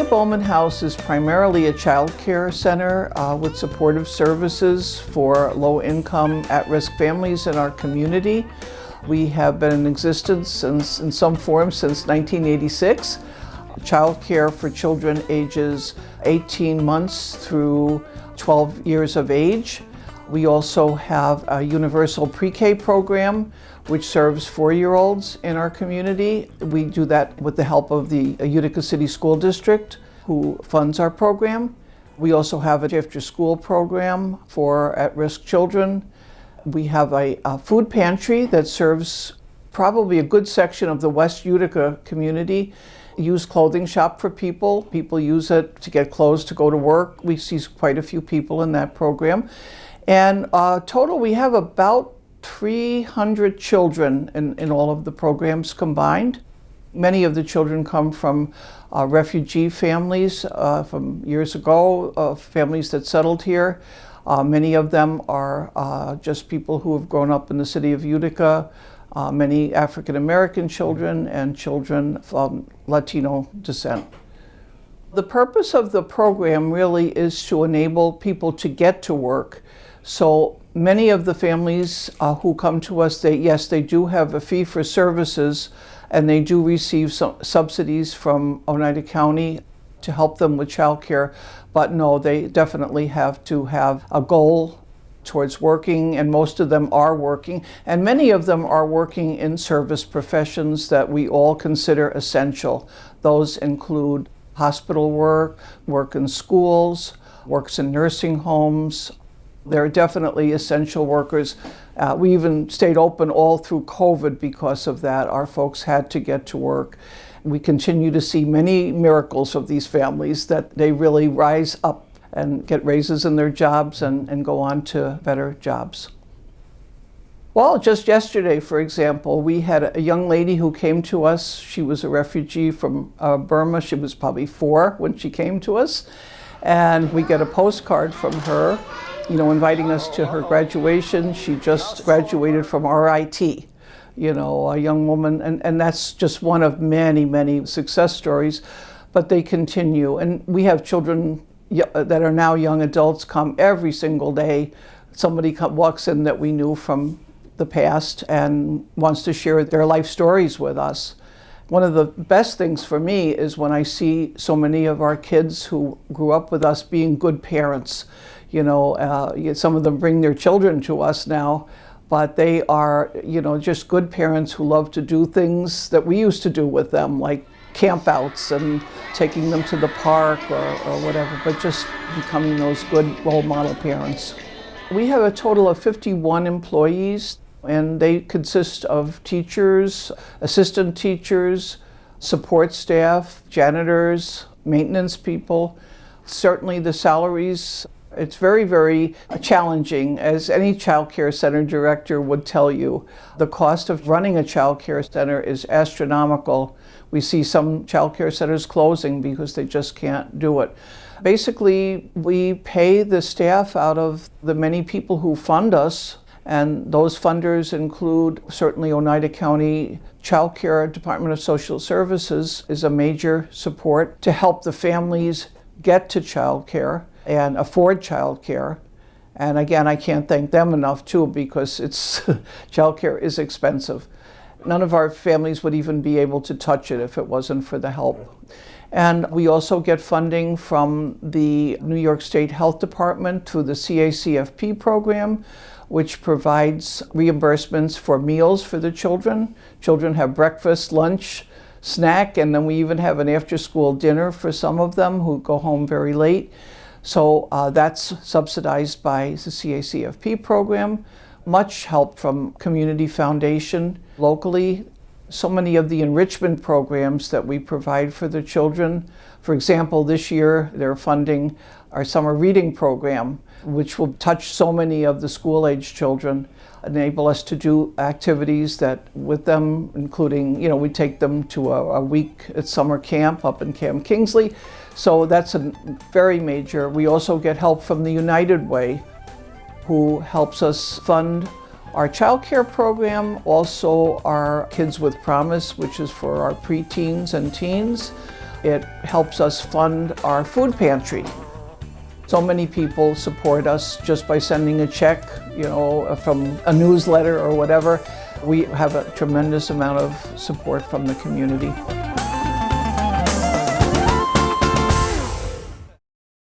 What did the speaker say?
Bowman House is primarily a child care center with supportive services for low-income, at-risk families in our community. We have been in existence in some form since 1986. Child care for children ages 18 months through 12 years of age. We also have a universal pre-K program which serves 4-year-olds in our community. We do that with the help of the Utica City School District, who funds our program. We also have an after-school program for at-risk children. We have a food pantry that serves probably a good section of the West Utica community. Used clothing shop for people. People use it to get clothes to go to work. We see quite a few people in that program. And total, we have about 300 children in all of the programs combined. Many of the children come from refugee families from years ago, families that settled here. Many of them are just people who have grown up in the city of Utica, many African American children and children from Latino descent. The purpose of the program really is to enable people to get to work. So many of the families who come to us, they do have a fee for services, and they do receive some subsidies from Oneida County to help them with childcare. But no, they definitely have to have a goal towards working, and most of them are working. And many of them are working in service professions that we all consider essential. Those include hospital work, work in schools, works in nursing homes. They're definitely essential workers. We even stayed open all through COVID because of that. Our folks had to get to work. We continue to see many miracles of these families that they really rise up and get raises in their jobs and go on to better jobs. Well, just yesterday, for example, we had a young lady who came to us. She was a refugee from Burma. She was probably 4 when she came to us. And we get a postcard from her, inviting us to her graduation. She just graduated from RIT, a young woman. And that's just one of many, many success stories. But they continue. And we have children that are now young adults come every single day. Somebody walks in that we knew from the past and wants to share their life stories with us. One of the best things for me is when I see so many of our kids who grew up with us being good parents. Some of them bring their children to us now, but they are, just good parents who love to do things that we used to do with them, like campouts and taking them to the park or whatever, but just becoming those good role model parents. We have a total of 51 employees, and they consist of teachers, assistant teachers, support staff, janitors, maintenance people. Certainly the salaries, it's very, very challenging, as any child care center director would tell you. The cost of running a child care center is astronomical. We see some child care centers closing because they just can't do it. Basically, we pay the staff out of the many people who fund us, and those funders include certainly Oneida County Child Care Department of Social Services is a major support to help the families get to child care and afford child care. And again, I can't thank them enough too, because child care is expensive. None of our families would even be able to touch it if it wasn't for the help. And we also get funding from the New York State Health Department through the CACFP program, which provides reimbursements for meals for the children. Children have breakfast, lunch, snack, and then we even have an after-school dinner for some of them who go home very late. So that's subsidized by the CACFP program. Much help from Community Foundation locally. So many of the enrichment programs that we provide for the children. For example, this year they're funding our summer reading program, which will touch so many of the school-age children, enable us to do activities that with them, including, we take them to a week at summer camp up in Camp Kingsley. So that's a very major. We also get help from the United Way, who helps us fund our child care program, also our Kids with Promise, which is for our preteens and teens, It helps us fund our food pantry. So many people support us just by sending a check, from a newsletter or whatever. We have a tremendous amount of support from the community.